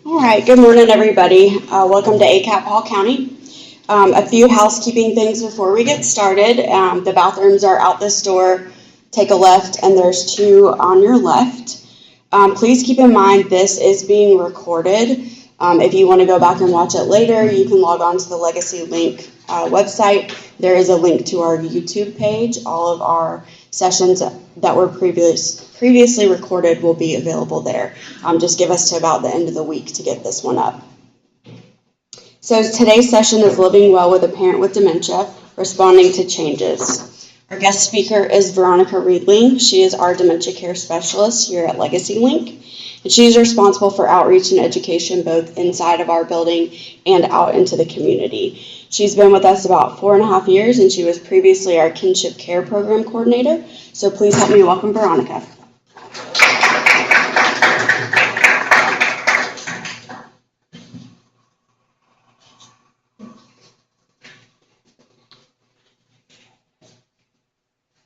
All right, good morning, everybody. Welcome to ACAP Hall County. A few housekeeping things before we get started. The bathrooms are out this door. Take a left, and there's two on your left. Please keep in mind this is being recorded. If you want to go back and watch it later, you can log on to the Legacy Link website. There is a link to our YouTube page. All of our sessions that were previously recorded will be available there. Just give us to about the end of the week to get this one up. So today's session is Living Well with a Parent with Dementia, Responding to Changes. Our guest speaker is Veronica Riedling. She is our dementia care specialist here at Legacy Link, and she is responsible for outreach and education both inside of our building and out into the community. She's been with us about 4.5 years, and she was previously our kinship care program coordinator. So please help me welcome Veronica.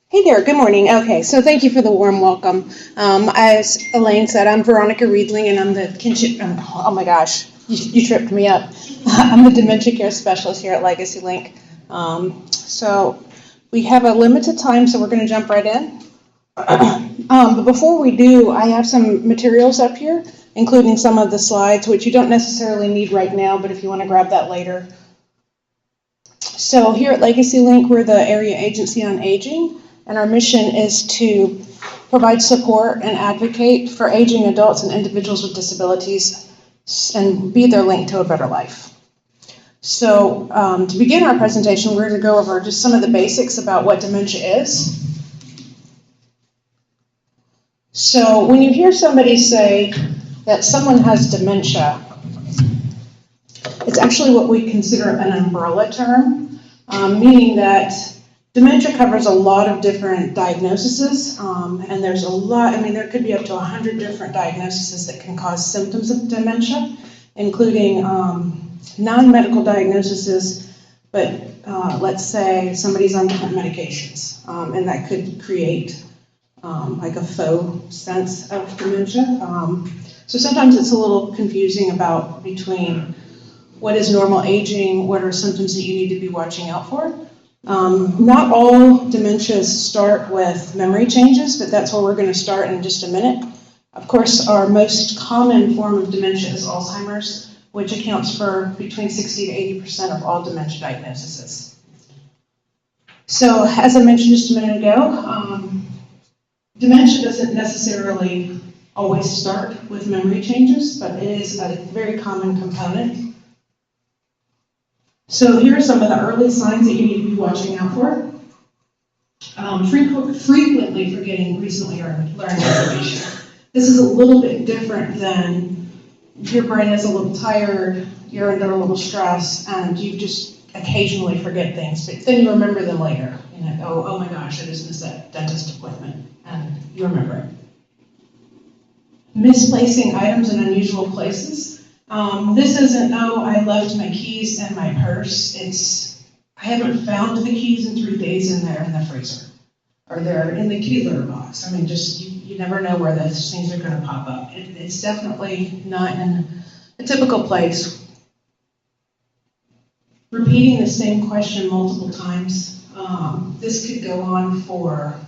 Hey there, good morning. Okay, so thank you for the warm welcome. As Elaine said, I'm Veronica Riedling, and I'm the kinship, oh my gosh, you tripped me up. I'm the dementia care specialist here at Legacy Link. So we have a limited time, so we're going to jump right in. But before we do, I have some materials up here, including some of the slides, which you don't necessarily need right now, but if you want to grab that later. So here at Legacy Link, we're the area agency on aging. And our mission is to provide support and advocate for aging adults and individuals with disabilities and be their link to a better life. So to begin our presentation, we're going to go over just some of the basics about what dementia is. So when you hear somebody say that someone has dementia, it's actually what we consider an umbrella term, meaning that dementia covers a lot of different diagnoses, and there's a lot, there could be up to 100 different diagnoses that can cause symptoms of dementia, including non-medical diagnoses, but let's say somebody's on different medications, and that could create like a faux sense of dementia. So sometimes it's a little confusing between what is normal aging, what are symptoms that you need to be watching out for. Not all dementias start with memory changes, but that's where we're going to start in just a minute. Of course, our most common form of dementia is Alzheimer's, which accounts for between 60 to 80% of all dementia diagnoses. So, as I mentioned just a minute ago, dementia doesn't necessarily always start with memory changes, but it is a very common component. So here are some of the early signs that you need to be watching out for. Frequently forgetting recently learned information. This is a little bit different than your brain is a little tired, you're under a little stress, and you just occasionally forget things, but then you remember them later. Oh my gosh, I just missed that dentist appointment, and you remember it. Misplacing items in unusual places. This isn't, I left my keys in my purse. It's, I haven't found the keys in 3 days and they're in the freezer. Or they're in the kitty litter box. You never know where those things are going to pop up. It's definitely not in a typical place. Repeating the same question multiple times. This could go on for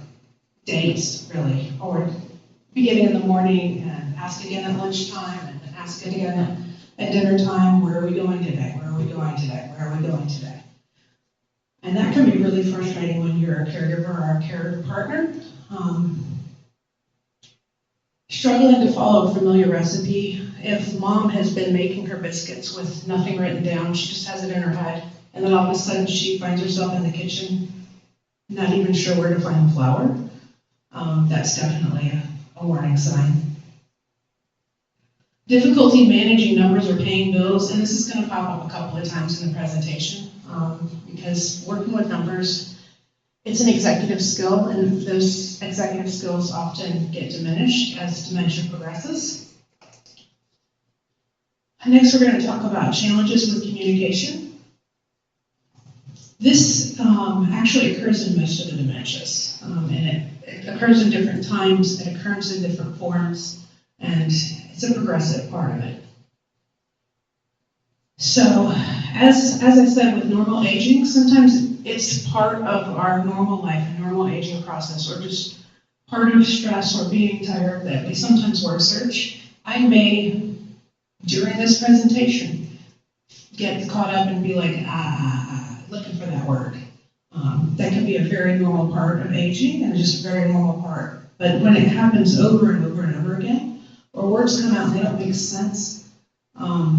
days, really. Or beginning in the morning and ask again at lunchtime and ask again at dinner time, where are we going today? Where are we going today? Where are we going today? And that can be really frustrating when you're a caregiver or a care partner. Struggling to follow a familiar recipe. If mom has been making her biscuits with nothing written down, she just has it in her head, and then all of a sudden she finds herself in the kitchen, not even sure where to find the flour, that's definitely a warning sign. Difficulty managing numbers or paying bills, and this is going to pop up a couple of times in the presentation, because working with numbers, it's an executive skill, and those executive skills often get diminished as dementia progresses. Next, we're going to talk about challenges with communication. This actually occurs in most of the dementias, and it occurs in different times, it occurs in different forms, and it's a progressive part of it. So, as I said, with normal aging, sometimes it's part of our normal life, a normal aging process, or just part of stress or being tired that we sometimes word search. I may, during this presentation, get caught up and be like, looking for that word. That can be a very normal part of aging and just a very normal part. But when it happens over and over and over again, or words come out and they don't make sense,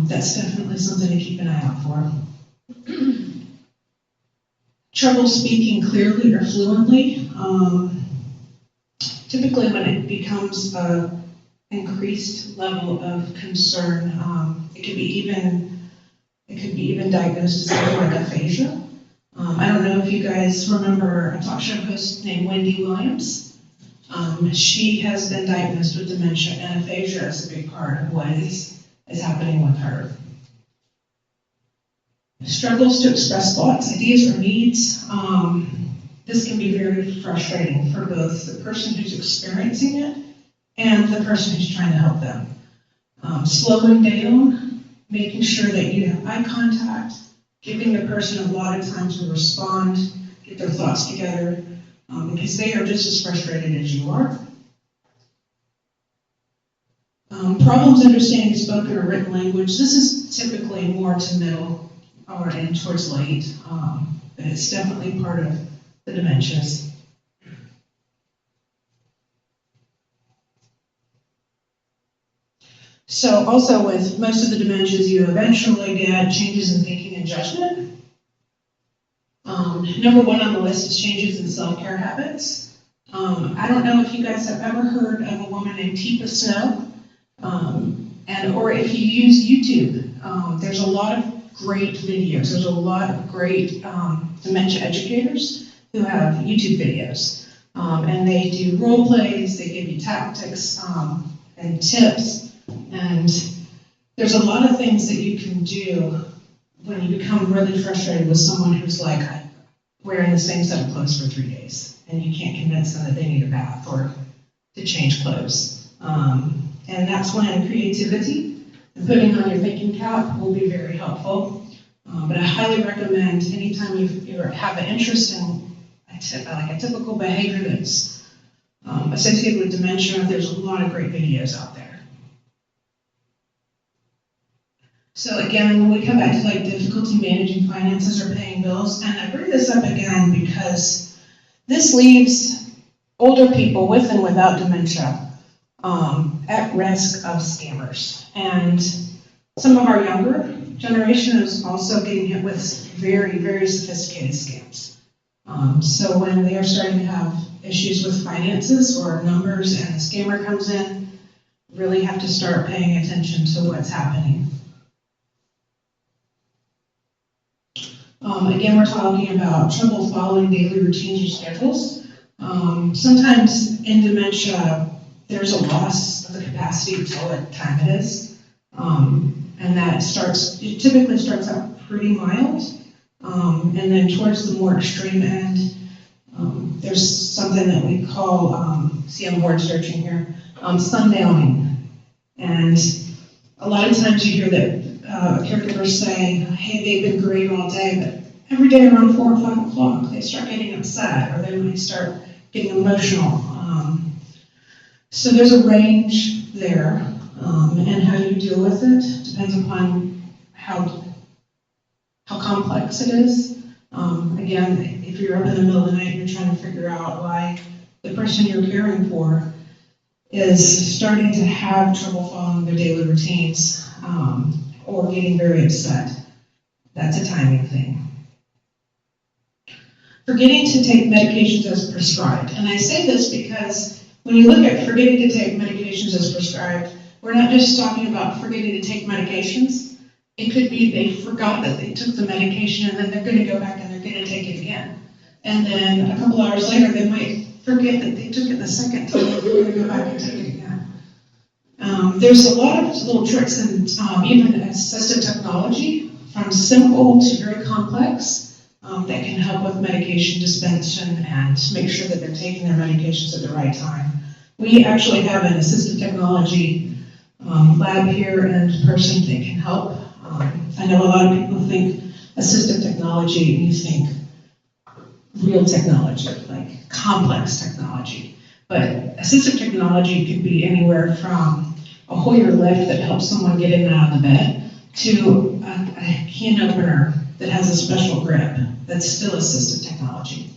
that's definitely something to keep an eye out for. Trouble speaking clearly or fluently. Typically when it becomes an increased level of concern, it could be even diagnosed as something like aphasia. I don't know if you guys remember a talk show host named Wendy Williams. She has been diagnosed with dementia, and aphasia is a big part of what is happening with her. Struggles to express thoughts, ideas, or needs. This can be very frustrating for both the person who's experiencing it and the person who's trying to help them. Slowing down, making sure that you have eye contact, giving the person a lot of time to respond, get their thoughts together, because they are just as frustrated as you are. Problems understanding spoken or written language. This is typically more to middle or in towards late, but it's definitely part of the dementias. So also with most of the dementias, you eventually get changes in thinking and judgment. Number one on the list is changes in self-care habits. I don't know if you guys have ever heard of a woman named Teepa Snow, or if you use YouTube, there's a lot of great videos. There's a lot of great dementia educators who have YouTube videos. And they do role plays, they give you tactics and tips, and there's a lot of things that you can do when you become really frustrated with someone who's like wearing the same set of clothes for 3 days, and you can't convince them that they need a bath or to change clothes. And that's when creativity and putting on your thinking cap will be very helpful. But I highly recommend anytime you have an interest in a typical behavior that's associated with dementia, there's a lot of great videos out there. So again, when we come back to difficulty managing finances or paying bills, and I bring this up again because this leaves older people with and without dementia at risk of scammers. And some of our younger generation is also getting hit with very, very sophisticated scams. So when they are starting to have issues with finances or numbers and the scammer comes in, really have to start paying attention to what's happening. Again, we're talking about trouble following daily routines or schedules. Sometimes in dementia, there's a loss of the capacity to tell what time it is. And it typically starts out pretty mild. And then towards the more extreme end, there's something that we call, see I'm word searching here, sundowning. And a lot of times you hear that caregivers say, hey, they've been great all day, but every day around 4 or 5 o'clock, they start getting upset, or they might start getting emotional. So there's a range there, and how you deal with it depends upon how complex it is. Again, if you're up in the middle of the night and you're trying to figure out why the person you're caring for is starting to have trouble following their daily routines, or getting very upset, that's a timing thing. Forgetting to take medications as prescribed. And I say this because when you look at forgetting to take medications as prescribed, we're not just talking about forgetting to take medications. It could be they forgot that they took the medication and then they're going to go back and they're going to take it again. And then a couple hours later, they might forget that they took it the second time and they're going to go back and take it again. There's a lot of little tricks and even assistive technology, from simple to very complex, that can help with medication dispensation and make sure that they're taking their medications at the right time. We actually have an assistive technology lab here and person that can help I know a lot of people think assistive technology, and you think real technology, like complex technology. But assistive technology could be anywhere from a Hoyer lift that helps someone get in and out of the bed to a can opener that has a special grip. That's still assistive technology.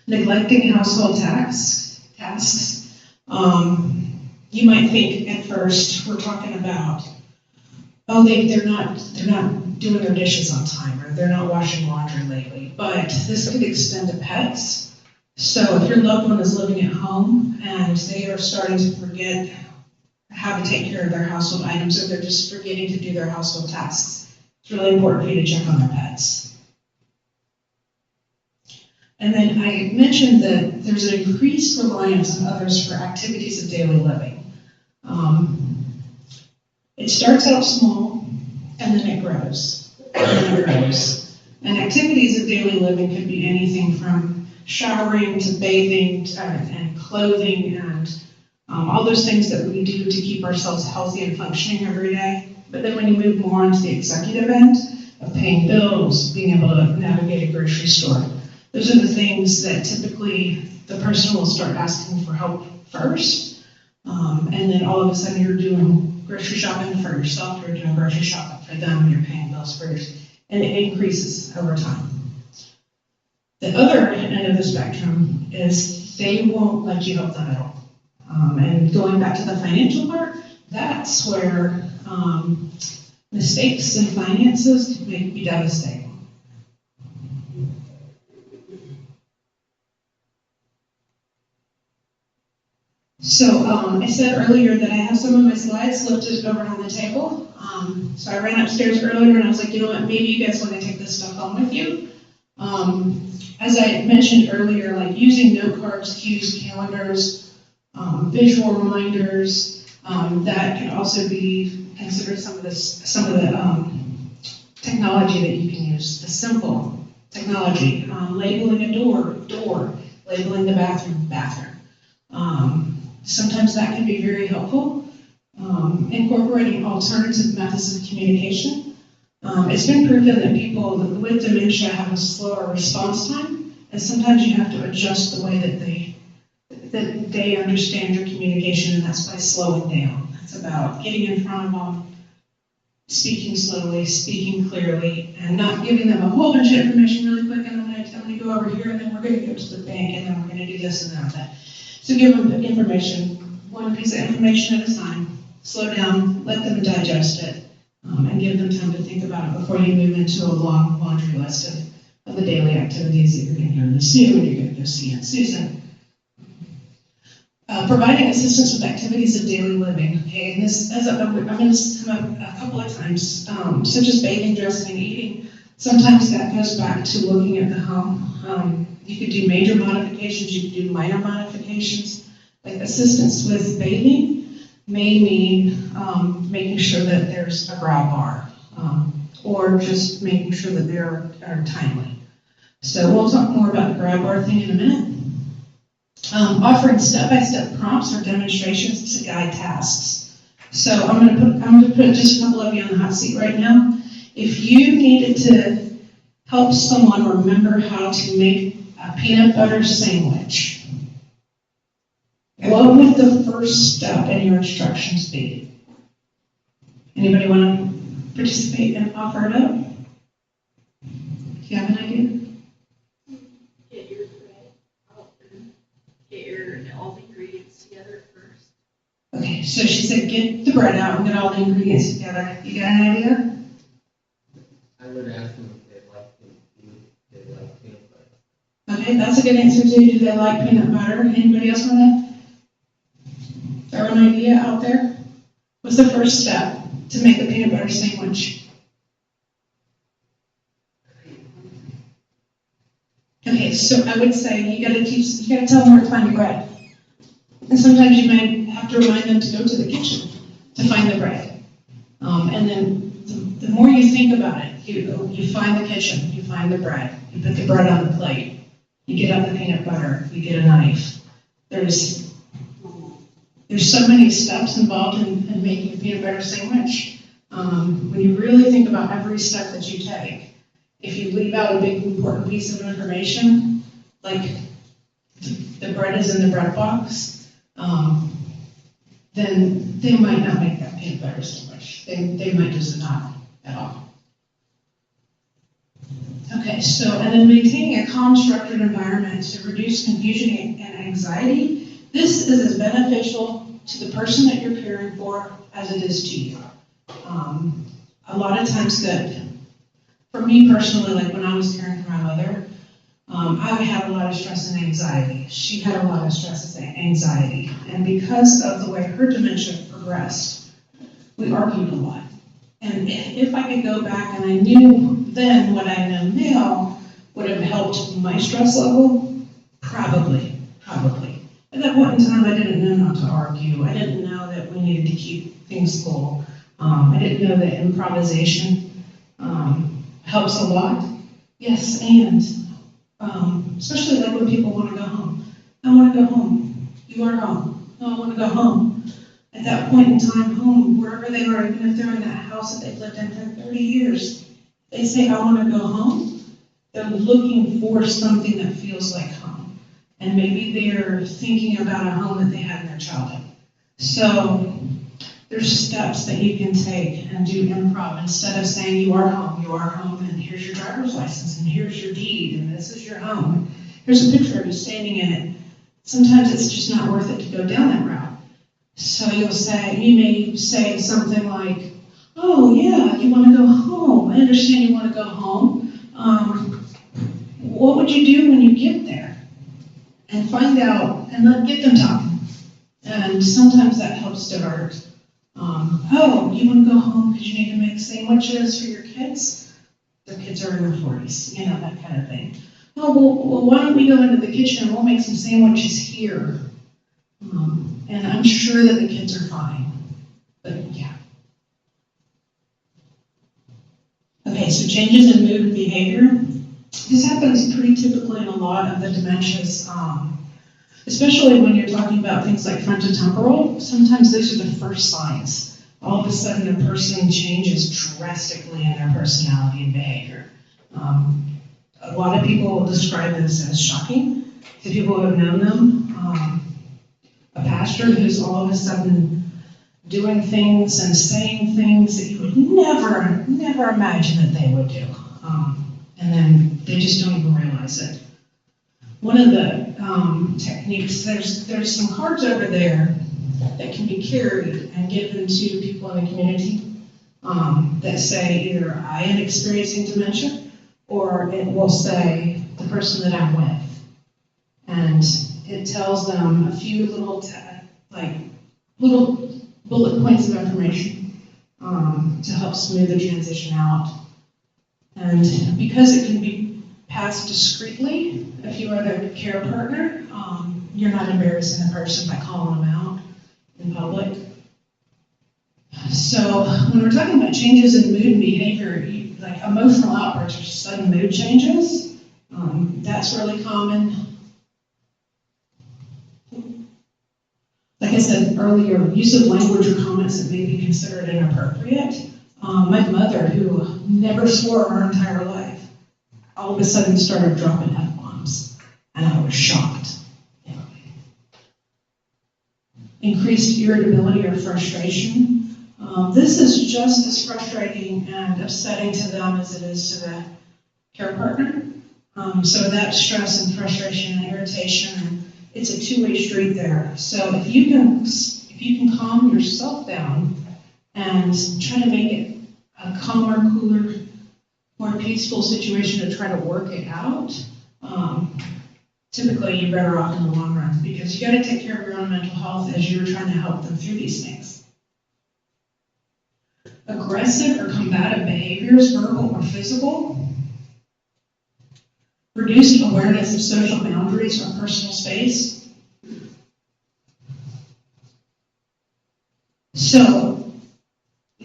Neglecting household tasks. You might think at first we're talking about, oh, they're not doing their dishes on time, or they're not washing laundry lately. But this could extend to pets. So if your loved one is living at home and they are starting to forget how to take care of their household items, or they're just forgetting to do their household tasks, it's really important for you to check on their pets. And then I mentioned that there's an increased reliance on others for activities of daily living. It starts out small, and then it grows, and then it grows. And activities of daily living could be anything from showering to bathing and clothing and all those things that we do to keep ourselves healthy and functioning every day. But then when you move more onto the executive end of paying bills, being able to navigate a grocery store, those are the things that typically the person will start asking for help first. And then all of a sudden you're doing grocery shopping for yourself, you're doing grocery shopping for them, you're paying bills for yourself, and it increases over time. The other end of the spectrum is they won't let you help them at all. And going back to the financial part, that's where mistakes in finances can be devastating. So I said earlier that I have some of my slides lifted over on the table. So I ran upstairs earlier and I was like, you know what, maybe you guys want to take this stuff home with you. As I mentioned earlier, like using note cards, cues, calendars, visual reminders, that can also be considered some of the technology that you can use. The simple technology, labeling a door, labeling the bathroom. Sometimes that can be very helpful. Incorporating alternative methods of communication. It's been proven that people with dementia have a slower response time, and sometimes you have to adjust the way that they understand your communication, and that's by slowing down. It's about getting in front of them, speaking slowly, speaking clearly, and not giving them a whole bunch of information really quick, and I'm going to go over here, and then we're going to go to the bank, and then we're going to do this and that. So give them the information, one piece of information at a time, slow down, let them digest it, and give them time to think about it before you move into a long laundry list of the daily activities that you're going to go to the zoo and you're going to go see Aunt Susan. Providing assistance with activities of daily living. Okay, and this, I'm going to come up a couple of times, such as bathing, dressing, and eating. Sometimes that goes back to looking at the home. You could do major modifications, you could do minor modifications. Like assistance with bathing may mean making sure that there's a grab bar, or just making sure that they are timely. So we'll talk more about the grab bar thing in a minute. Offering step-by-step prompts or demonstrations to guide tasks. So I'm going to put just a couple of you on the hot seat right now. If you needed to help someone remember how to make a peanut butter sandwich, what would the first step in your instructions be? Anybody want to participate and offer it up? Do you have an idea? Get your bread out and get all the ingredients together first. Okay, so she said get the bread out and get all the ingredients together. You got an idea? I would ask them if they like peanut butter. Okay, that's a good answer too. Do they like peanut butter? Anybody else want to throw an idea out there? What's the first step to make a peanut butter sandwich? Okay, so I would say you gotta tell them where to find the bread. And sometimes you might have to remind them to go to the kitchen to find the bread. And then the more you think about it, you find the kitchen, you find the bread, you put the bread on the plate, you get out the peanut butter, you get a knife. There's so many steps involved in making a peanut butter sandwich. When you really think about every step that you take, if you leave out a big important piece of information, like the bread is in the bread box, then they might not make that peanut butter sandwich. They might just not at all. Okay, so, and then maintaining a calm, structured environment to reduce confusion and anxiety. This is as beneficial to the person that you're caring for as it is to you. A lot of times that, for me personally, like when I was caring for my mother, I had a lot of stress and anxiety. She had a lot of stress and anxiety. And because of the way her dementia progressed, we argued a lot. And if I could go back and I knew then what I know now would have helped my stress level, probably. At that point in time, I didn't know not to argue. I didn't know that we needed to keep things cool. I didn't know that improvisation helps a lot. Yes, and especially like when people want to go home. I want to go home. You are home. No, I want to go home. At that point in time, home, wherever they are, even if they're in that house that they've lived in for 30 years, they say, I want to go home. They're looking for something that feels like home. And maybe they're thinking about a home that they had in their childhood. So there's steps that you can take and do improv instead of saying you are home, and here's your driver's license, and here's your deed, and this is your home. Here's a picture of you standing in it. Sometimes it's just not worth it to go down that route. So you may say something like, oh yeah, you want to go home. I understand you want to go home. What would you do when you get there? And find out, and get them talking. And sometimes that helps divert. Oh, you want to go home because you need to make sandwiches for your kids? Their kids are in their 40s, that kind of thing. Oh, well, why don't we go into the kitchen and we'll make some sandwiches here? And I'm sure that the kids are fine, but yeah. Okay, so changes in mood and behavior. This happens pretty typically in a lot of the dementias, especially when you're talking about things like frontotemporal. Sometimes those are the first signs. All of a sudden a person changes drastically in their personality and behavior. A lot of people describe this as shocking to people who have known them. A pastor who's all of a sudden doing things and saying things that you would never imagine that they would do. And then they just don't even realize it. One of the techniques, there's some cards over there that can be carried and given to people in the community that say either I am experiencing dementia, or it will say the person that I'm with. And it tells them a few little bullet points of information to help smooth the transition out. And because it can be passed discreetly, if you are the care partner, you're not embarrassing the person by calling them out in public. So when we're talking about changes in mood and behavior, like emotional outbursts or sudden mood changes, that's really common. Like I said earlier, use of language or comments that may be considered inappropriate. My mother, who never swore her entire life, all of a sudden started dropping F-bombs, and I was shocked. Yeah. Increased irritability or frustration. This is just as frustrating and upsetting to them as it is to the care partner. So that stress and frustration and irritation, it's a two-way street there. So if you can calm yourself down and try to make it a calmer, cooler, more peaceful situation to try to work it out, typically you're better off in the long run, because you got to take care of your own mental health as you're trying to help them through these things. Aggressive or combative behaviors, verbal or physical. Reduced awareness of social boundaries or personal space. So,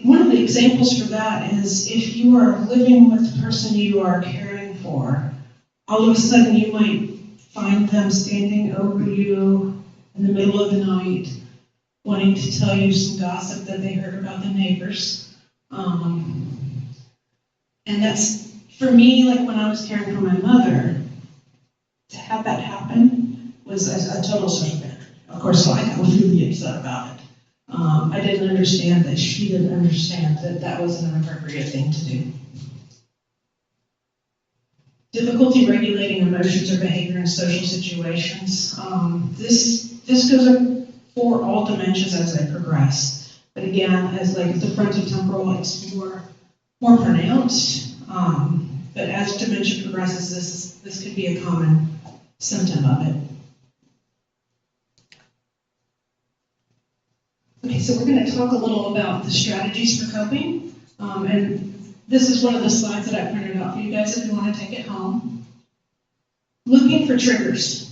one of the examples for that is if you are living with the person you are caring for, all of a sudden you might find them standing over you in the middle of the night, wanting to tell you some gossip that they heard about the neighbors. And that's, for me, like when I was caring for my mother, to have that happen was a total social boundary. Of course, like, I was really upset about it. I didn't understand that she didn't understand that that was an inappropriate thing to do. Difficulty regulating emotions or behavior in social situations. This goes for all dementias as they progress. But again, as like the frontotemporal, it's more pronounced. But as dementia progresses, this could be a common symptom of it. Okay, so we're going to talk a little about the strategies for coping. And this is one of the slides that I printed out for you guys if you want to take it home. Looking for triggers.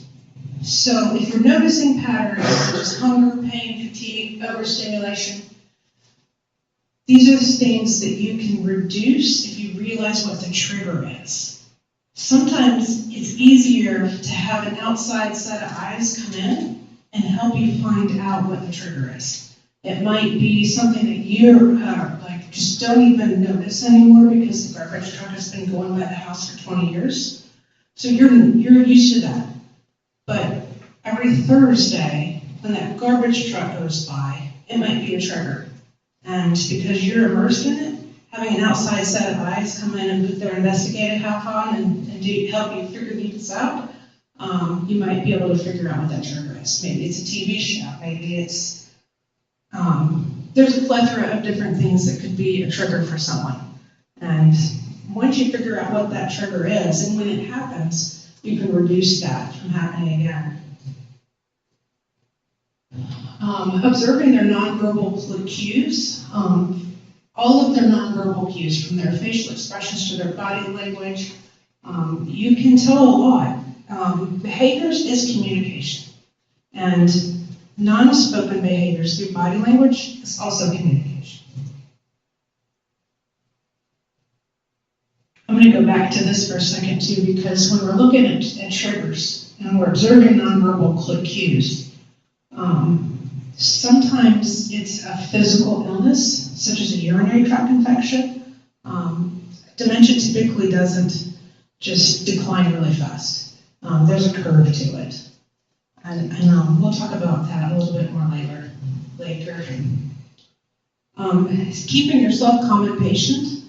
So if you're noticing patterns such as hunger, pain, fatigue, overstimulation, these are the things that you can reduce if you realize what the trigger is. Sometimes it's easier to have an outside set of eyes come in and help you find out what the trigger is. It might be something that you're like just don't even notice anymore because the garbage truck has been going by the house for 20 years. So you're used to that. But every Thursday, when that garbage truck goes by, it might be a trigger. And because you're immersed in it, having an outside set of eyes come in and put their investigative hat on and help you figure these out, you might be able to figure out what that trigger is. Maybe it's a TV show, maybe it's, there's a plethora of different things that could be a trigger for someone. And once you figure out what that trigger is, and when it happens, you can reduce that from happening again. Observing their nonverbal cues. All of their nonverbal cues, from their facial expressions to their body language, you can tell a lot. Behaviors is communication. And non-spoken behaviors through body language is also communication. I'm going to go back to this for a second too, because when we're looking at triggers and we're observing nonverbal cues, sometimes it's a physical illness, such as a urinary tract infection. Dementia typically doesn't just decline really fast. There's a curve to it. And we'll talk about that a little bit more later. Keeping yourself calm and patient,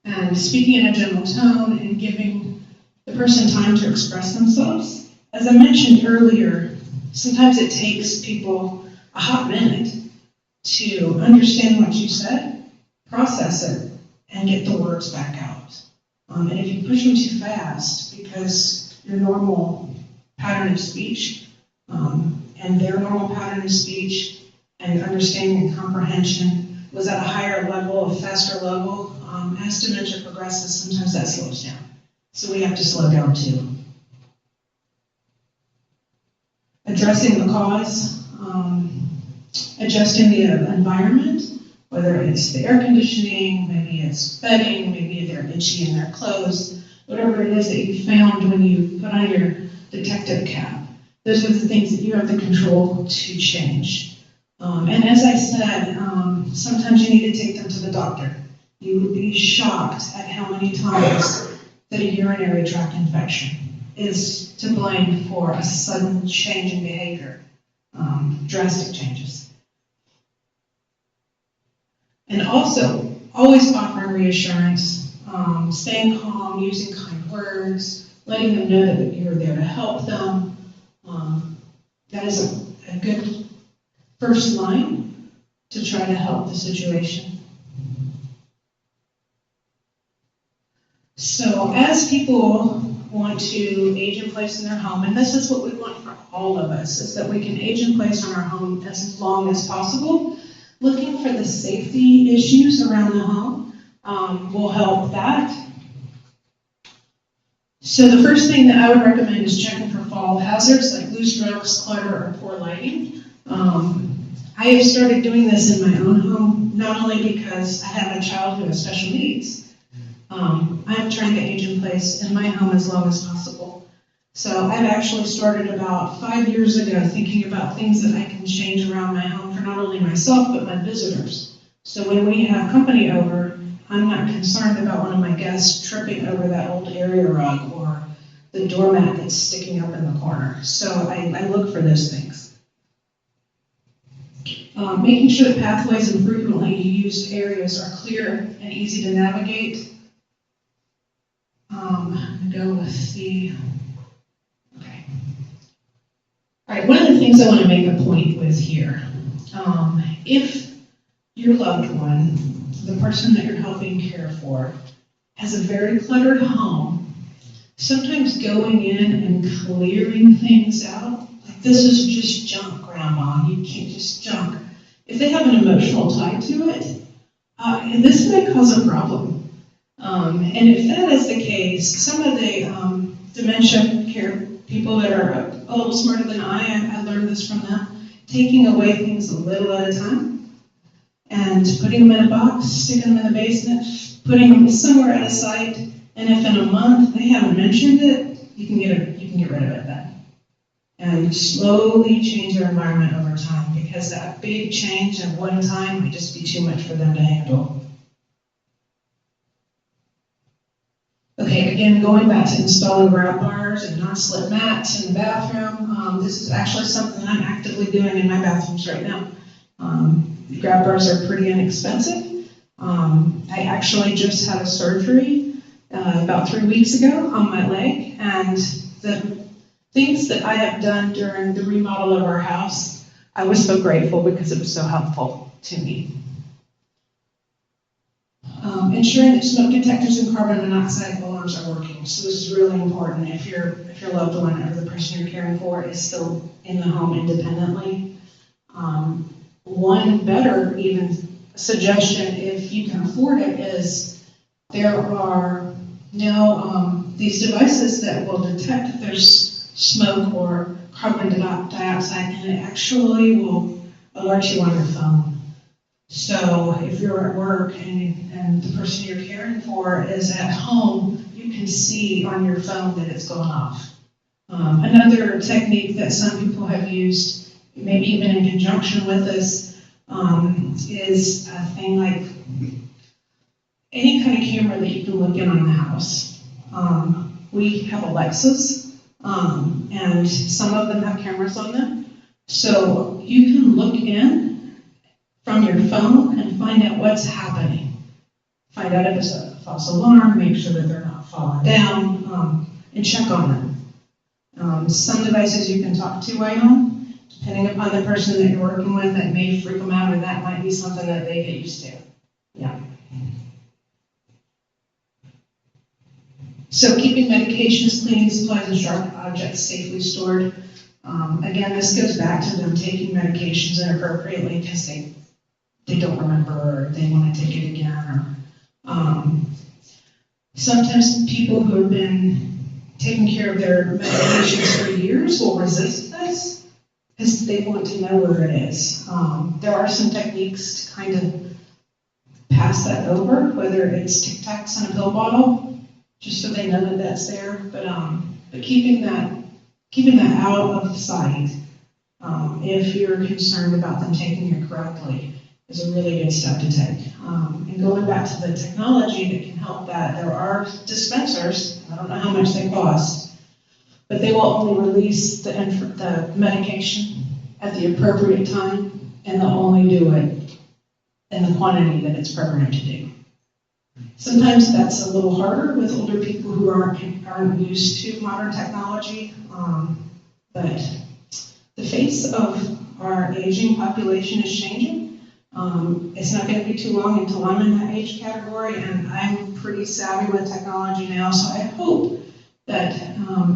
and speaking in a gentle tone and giving the person time to express themselves. As I mentioned earlier, sometimes it takes people a hot minute to understand what you said, process it, and get the words back out. And if you push them too fast, because your normal pattern of speech and their normal pattern of speech and understanding and comprehension was at a higher level, a faster level, as dementia progresses, sometimes that slows down. So we have to slow down too. Addressing the cause, adjusting the environment, whether it's the air conditioning, maybe it's bedding, maybe they're itchy in their clothes, whatever it is that you found when you put on your detective cap. Those are the things that you have the control to change. And as I said, sometimes you need to take them to the doctor. You would be shocked at how many times that a urinary tract infection is to blame for a sudden change in behavior, drastic changes. And also, always offering reassurance, staying calm, using kind words, letting them know that you're there to help them. That is a good first line to try to help the situation. So as people want to age in place in their home, and this is what we want for all of us, is that we can age in place in our home as long as possible. Looking for the safety issues around the home will help that. So the first thing that I would recommend is checking for fall hazards like loose ropes, clutter, or poor lighting. I have started doing this in my own home, not only because I have a child who has special needs. I'm trying to age in place in my home as long as possible. So I've actually started about 5 years ago thinking about things that I can change around my home for not only myself, but my visitors. So when we have company over, I'm not concerned about one of my guests tripping over that old area rug or the doormat that's sticking up in the corner. So I look for those things. Making sure that pathways and frequently used areas are clear and easy to navigate. I'm gonna go with the, okay. All right, one of the things I want to make a point with here, if your loved one, the person that you're helping care for, has a very cluttered home, sometimes going in and clearing things out, like this is just junk, Grandma, you can't just junk. If they have an emotional tie to it, and this may cause a problem. And if that is the case, some of the dementia care people that are a little smarter than I learned this from them, taking away things a little at a time and putting them in a box, sticking them in the basement, putting them somewhere out of sight, and if in a month they haven't mentioned it, you can get rid of it then. And slowly change their environment over time, because that big change at one time might just be too much for them to handle. Okay, again, going back to installing grab bars and non-slip mats in the bathroom, this is actually something I'm actively doing in my bathrooms right now. Grab bars are pretty inexpensive. I actually just had a surgery about 3 weeks ago on my leg, and the things that I have done during the remodel of our house, I was so grateful because it was so helpful to me. Ensuring that smoke detectors and carbon monoxide alarms are working. So this is really important if your loved one or the person you're caring for is still in the home independently. One better even suggestion, if you can afford it, is there are now these devices that will detect if there's smoke or carbon dioxide, and it actually will alert you on your phone. So if you're at work and the person you're caring for is at home, you can see on your phone that it's going off. Another technique that some people have used, maybe even in conjunction with this, is a thing like any kind of camera that you can look in on the house. We have Alexas, and some of them have cameras on them. So you can look in from your phone and find out what's happening. Find out if it's a false alarm, make sure that they're not falling down, and check on them. Some devices you can talk to while home, depending upon the person that you're working with, that may freak them out, or that might be something that they get used to. Yeah. So keeping medications, cleaning supplies, and sharp objects safely stored. Again, this goes back to them taking medications inappropriately because they don't remember, or they want to take it again. Or sometimes people who have been taking care of their medications for years will resist this because they want to know where it is. There are some techniques to kind of pass that over, whether it's Tic Tacs in a pill bottle, just so they know that that's there. But keeping that out of sight, if you're concerned about them taking it correctly, is a really good step to take. And going back to the technology that can help that, there are dispensers, I don't know how much they cost, but they will only release the medication at the appropriate time, and they'll only do it in the quantity that it's programmed to do. Sometimes that's a little harder with older people who aren't used to modern technology, but the face of our aging population is changing. It's not going to be too long until I'm in that age category, and I'm pretty savvy with technology now, so I hope that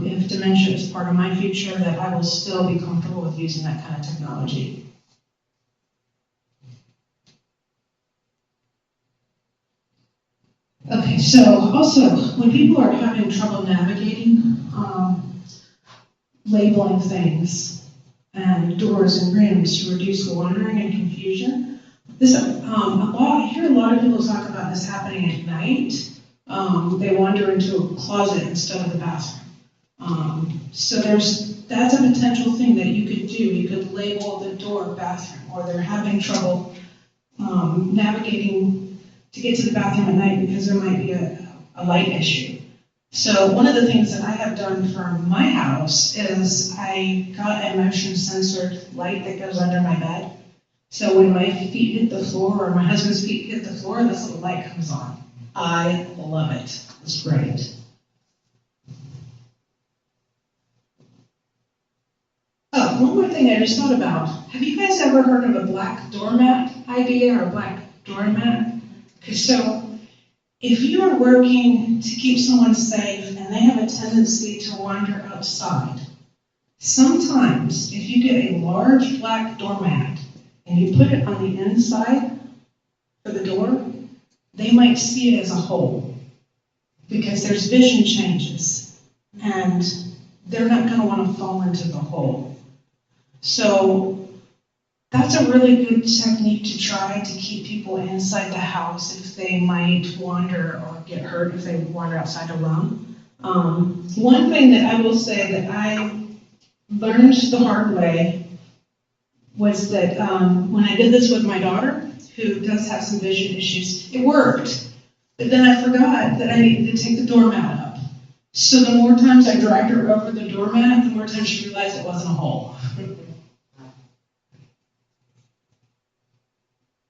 if dementia is part of my future, that I will still be comfortable with using that kind of technology. Okay, so also, when people are having trouble navigating, labeling things and doors and rooms to reduce wandering and confusion, I hear a lot of people talk about this happening at night. They wander into a closet instead of the bathroom. So there's that's a potential thing that you could do. You could label the door bathroom, or they're having trouble navigating to get to the bathroom at night because there might be a light issue. So one of the things that I have done for my house is I got a motion censored light that goes under my bed. So when my feet hit the floor or my husband's feet hit the floor, this little light comes on. I love it. It's great. Oh, one more thing I just thought about. Have you guys ever heard of a black doormat idea or a black doormat? Okay, so if you are working to keep someone safe and they have a tendency to wander outside, sometimes if you get a large black doormat and you put it on the inside for the door, they might see it as a hole because there's vision changes and they're not going to want to fall into the hole. So that's a really good technique to try to keep people inside the house if they might wander or get hurt if they wander outside alone. One thing that I will say that I learned the hard way was that when I did this with my daughter, who does have some vision issues, it worked. But then I forgot that I needed to take the doormat up. So the more times I dragged her over the doormat, the more times she realized it wasn't a hole.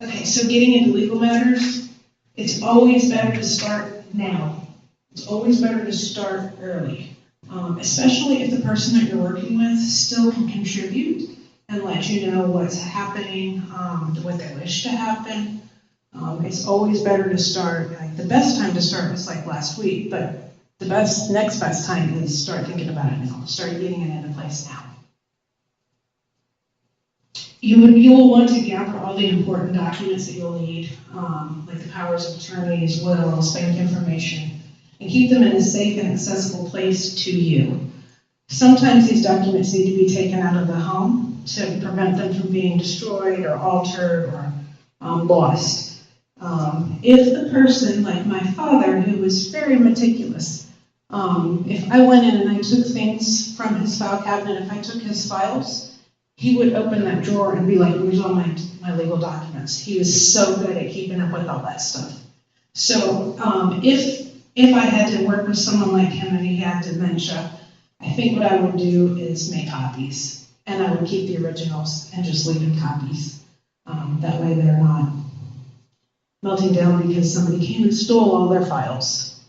Okay, so getting into legal matters, it's always better to start now. It's always better to start early, especially if the person that you're working with still can contribute and let you know what's happening, what they wish to happen. It's always better to start, like the best time to start was like last week, but the next best time is start thinking about it now, start getting it into place now. You will want to gather all the important documents that you'll need, like the powers of attorneys, wills, bank information, and keep them in a safe and accessible place to you. Sometimes these documents need to be taken out of the home to prevent them from being destroyed or altered or lost. If the person, like my father, who was very meticulous, if I went in and I took things from his file cabinet, if I took his files, he would open that drawer and be like, where's all my legal documents? He was so good at keeping up with all that stuff. So if I had to work with someone like him and he had dementia, I think what I would do is make copies. And I would keep the originals and just leave in copies. That way they're not melting down because somebody came and stole all their files.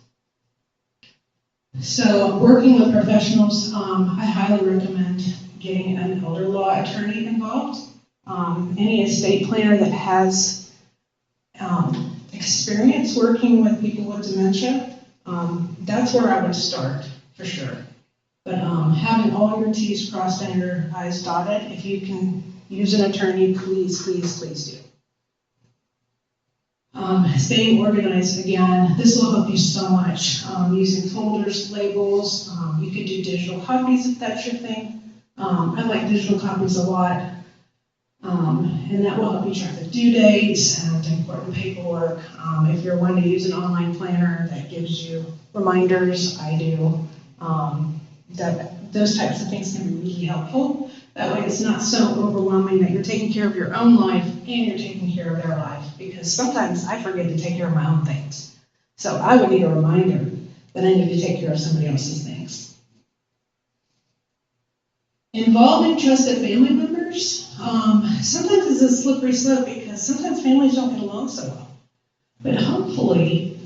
So working with professionals, I highly recommend getting an elder law attorney involved. Any estate planner that has experience working with people with dementia, that's where I would start for sure. But having all your T's crossed and your I's dotted, if you can use an attorney, please, please, please do. Staying organized, again, this will help you so much. Using folders, labels, you could do digital copies if that's your thing. I like digital copies a lot, and that will help you track the due dates and important paperwork. If you're one to use an online planner that gives you reminders, I do. Those types of things can be really helpful. That way it's not so overwhelming that you're taking care of your own life and you're taking care of their life, because sometimes I forget to take care of my own things. So I would need a reminder that I need to take care of somebody else's things. Involving trusted family members, sometimes it's a slippery slope because sometimes families don't get along so well. But hopefully,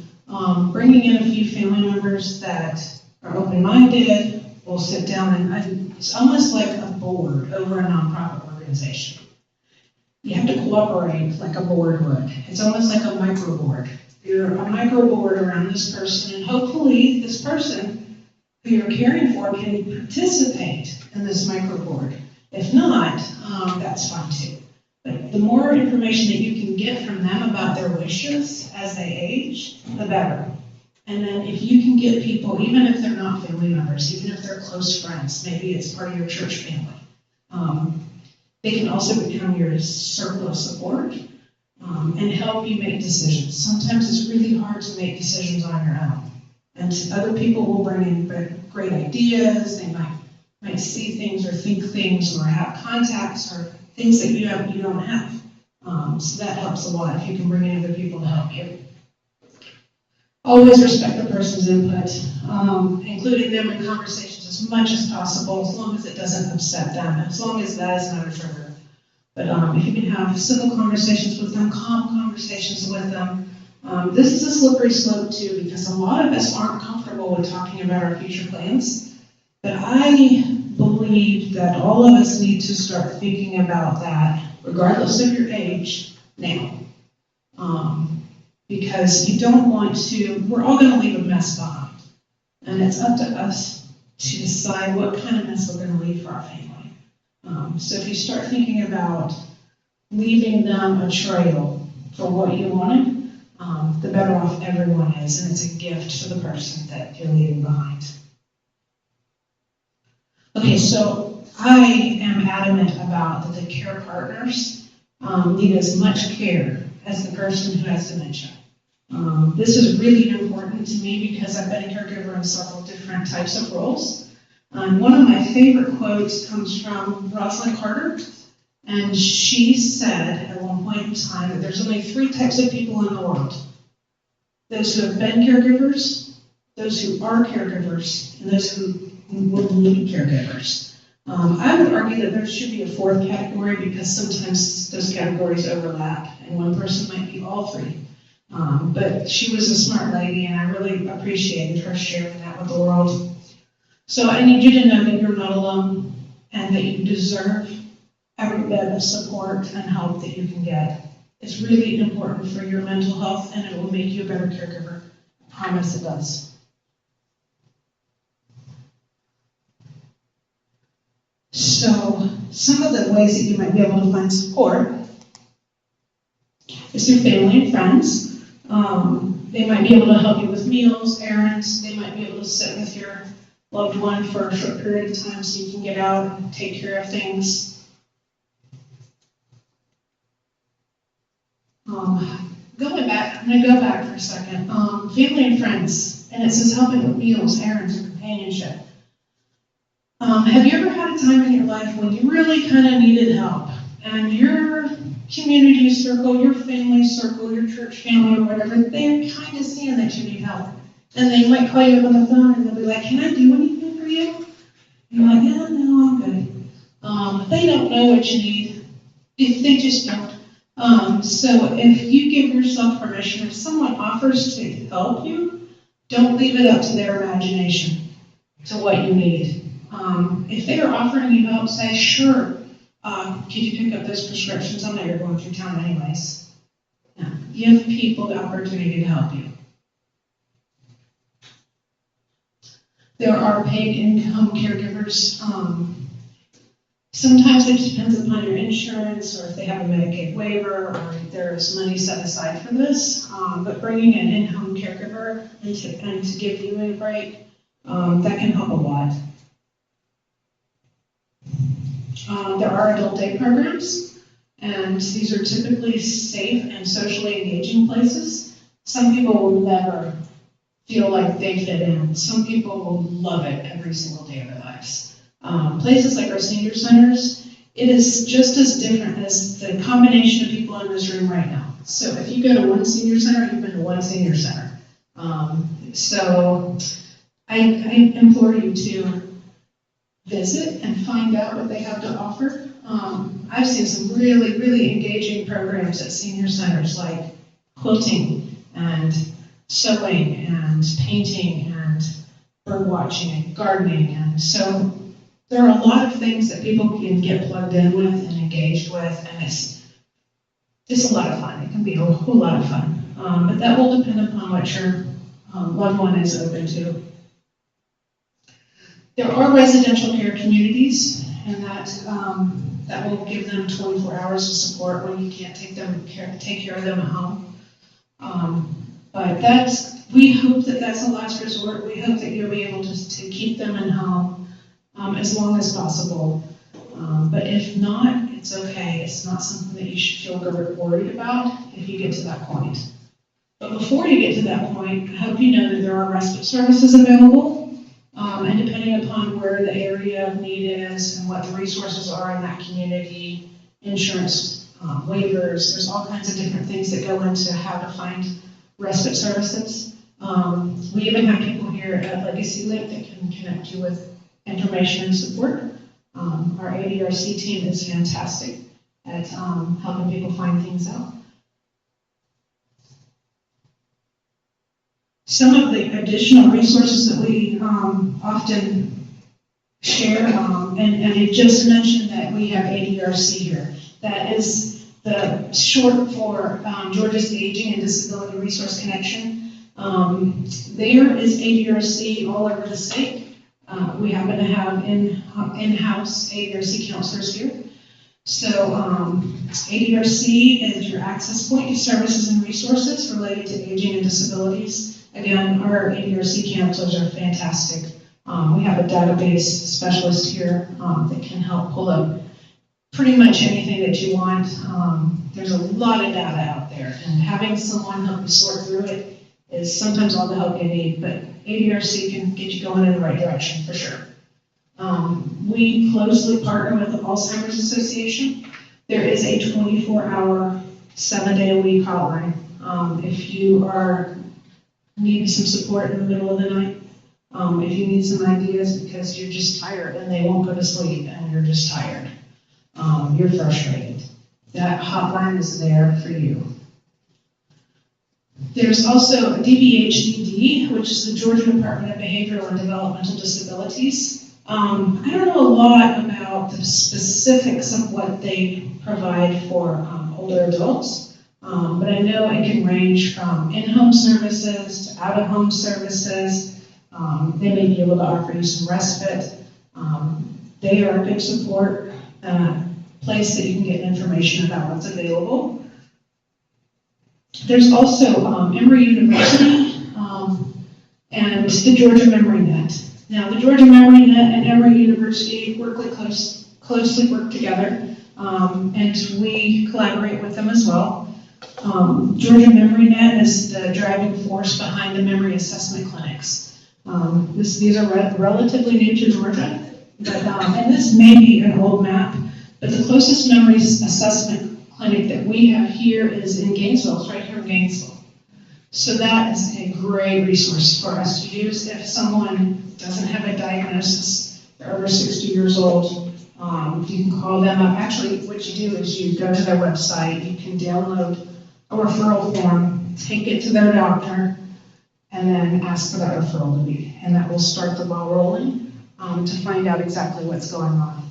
bringing in a few family members that are open-minded, will sit down and it's almost like a board over a nonprofit organization. You have to cooperate like a board would. It's almost like a micro board. You're a micro board around this person, and hopefully this person who you're caring for can participate in this micro board. If not, that's fine too. But the more information that you can get from them about their wishes as they age, the better. And then if you can get people, even if they're not family members, even if they're close friends, maybe it's part of your church family, they can also become your circle of support and help you make decisions. Sometimes it's really hard to make decisions on your own. And other people will bring in great ideas. They might might see things or think things or have contacts or things that you don't have. So that helps a lot if you can bring in other people to help you. Always respect the person's input, including them in conversations as much as possible, as long as it doesn't upset them, as long as that is not a trigger. But if you can have civil conversations with them, calm conversations with them, this is a slippery slope too, because a lot of us aren't comfortable with talking about our future plans. But I believe that all of us need to start thinking about that, regardless of your age, now. Because you don't want to, we're all going to leave a mess behind. And it's up to us to decide what kind of mess we're going to leave for our family. So if you start thinking about leaving them a trail for what you wanted, the better off everyone is, and it's a gift to the person that you're leaving behind. Okay, so I am adamant about that the care partners need as much care as the person who has dementia. This is really important to me because I've been a caregiver in several different types of roles. One of my favorite quotes comes from Rosalind Carter, and she said at one point in time that there's only 3 types of people in the world: those who have been caregivers, those who are caregivers, and those who will need caregivers. I would argue that there should be a 4th category because sometimes those categories overlap, and one person might be all 3. But she was a smart lady, and I really appreciated her sharing that with the world. So I need you to know that you're not alone, and that you deserve every bit of support and help that you can get. It's really important for your mental health, and it will make you a better caregiver. I promise it does. So some of the ways that you might be able to find support is through family and friends. They might be able to help you with meals, errands. They might be able to sit with your loved one for a short period of time so you can get out and take care of things. I'm going to go back for a second. Family and friends, and it says helping with meals, errands, and companionship. Have you ever had a time in your life when you really kind of needed help, and your community circle, your family circle, your church family, or whatever, they're kind of seeing that you need help, and they might call you up on the phone and they'll be like, "Can I do anything for you?" And you're like, "Yeah, no, I'm good." They don't know what you need. They just don't. So if you give yourself permission, if someone offers to help you, don't leave it up to their imagination to what you need. If they are offering you help, say, "Sure, could you pick up those prescriptions? I know you're going through town anyways." Yeah. Give people the opportunity to help you. There are paid income caregivers. Sometimes it depends upon your insurance, or if they have a Medicaid waiver, or if there's money set aside for this. But bringing an in-home caregiver and to give you a break, that can help a lot. There are adult day programs, and these are typically safe and socially engaging places. Some people will never feel like they fit in. Some people will love it every single day of their lives. Places like our senior centers, it is just as different as the combination of people in this room right now. So if you go to one senior center, you've been to one senior center. So I implore you to visit and find out what they have to offer. I've seen some really, really engaging programs at senior centers, like quilting and sewing and painting and bird watching and gardening. And so there are a lot of things that people can get plugged in with and engaged with, and it's a lot of fun. It can be a whole lot of fun. But that will depend upon what your loved one is open to. There are residential care communities, and that will give them 24 hours of support when you can't take care of them at home. But we hope that that's a last resort. We hope that you'll be able to keep them in home as long as possible. But if not, it's okay. It's not something that you should feel worried about if you get to that point. But before you get to that point, I hope you know that there are respite services available. And depending upon where the area of need is and what the resources are in that community, insurance, waivers, there's all kinds of different things that go into how to find respite services. We even have people here at Legacy Link that can connect you with information and support. Our ADRC team is fantastic at helping people find things out. Some of the additional resources that we often share, and I just mentioned that we have ADRC here. That is the short for Georgia's Aging and Disability Resource Connection. There is ADRC all over the state. We happen to have in-house ADRC counselors here. So ADRC is your access point to services and resources related to aging and disabilities. Again, our ADRC counselors are fantastic. We have a database specialist here that can help pull up pretty much anything that you want. There's a lot of data out there, and having someone help you sort through it is sometimes all the help you need, but ADRC can get you going in the right direction for sure. We closely partner with the Alzheimer's Association. There is a 24-hour, 7-day-a-week hotline. If you are needing some support in the middle of the night, if you need some ideas because you're just tired and they won't go to sleep and you're just tired, you're frustrated, that hotline is there for you. There's also a DBHDD, which is the Georgia Department of Behavioral and Developmental Disabilities. I don't know a lot about the specifics of what they provide for older adults, but I know it can range from in-home services to out-of-home services. They may be able to offer you some respite. They are a big support place that you can get information about what's available. There's also Emory University and the Georgia Memory Net. Now, the Georgia Memory Net and Emory University closely work together, and we collaborate with them as well. Georgia Memory Net is the driving force behind the memory assessment clinics. These are relatively new to Georgia, but, and this may be an old map, but the closest memory assessment clinic that we have here is in Gainesville. It's right here in Gainesville. So that is a great resource for us to use if someone doesn't have a diagnosis, they're over 60 years old. You can call them up. Actually, what you do is you go to their website, you can download a referral form, take it to their doctor, and then ask for that referral to be. And that will start the ball rolling to find out exactly what's going on.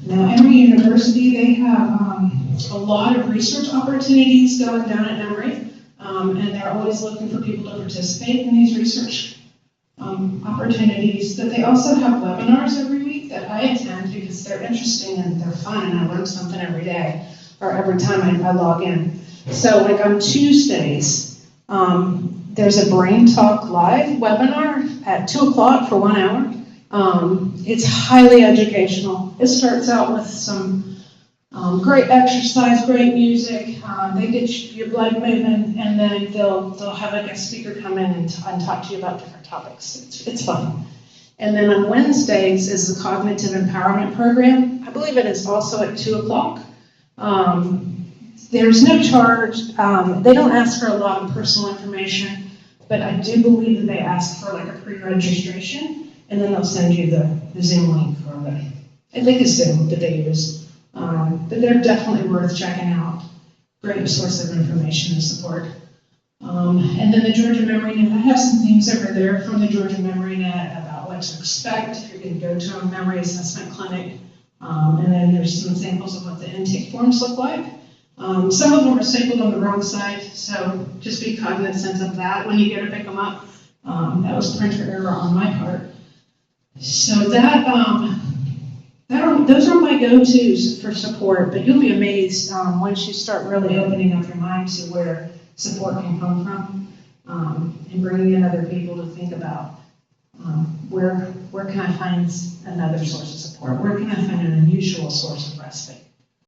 Now, Emory University, they have a lot of research opportunities going down at Emory, and they're always looking for people to participate in these research opportunities. But they also have webinars every week that I attend because they're interesting and they're fun, and I learn something every day, or every time I log in. So like on Tuesdays, there's a Brain Talk Live webinar at 2 o'clock for 1 hour. It's highly educational. It starts out with some great exercise, great music. They get your blood moving, and then they'll have a guest speaker come in and talk to you about different topics. It's fun. And then on Wednesdays is the Cognitive Empowerment Program. I believe it is also at 2 o'clock. There's no charge. They don't ask for a lot of personal information, but I do believe that they ask for like a pre-registration, and then they'll send you the Zoom link or I think it's Zoom that they use. But they're definitely worth checking out. Great source of information and support. And then the Georgia Memory Net, I have some things over there from the Georgia Memory Net about what to expect if you're going to go to a memory assessment clinic. And then there's some examples of what the intake forms look like. Some of them are stapled on the wrong side, so just be cognizant of that when you go to pick them up. That was printer error on my part. So those are my go-tos for support, but you'll be amazed once you start really opening up your mind to where support can come from, and bringing in other people to think about where can I find another source of support? Where can I find an unusual source of respite?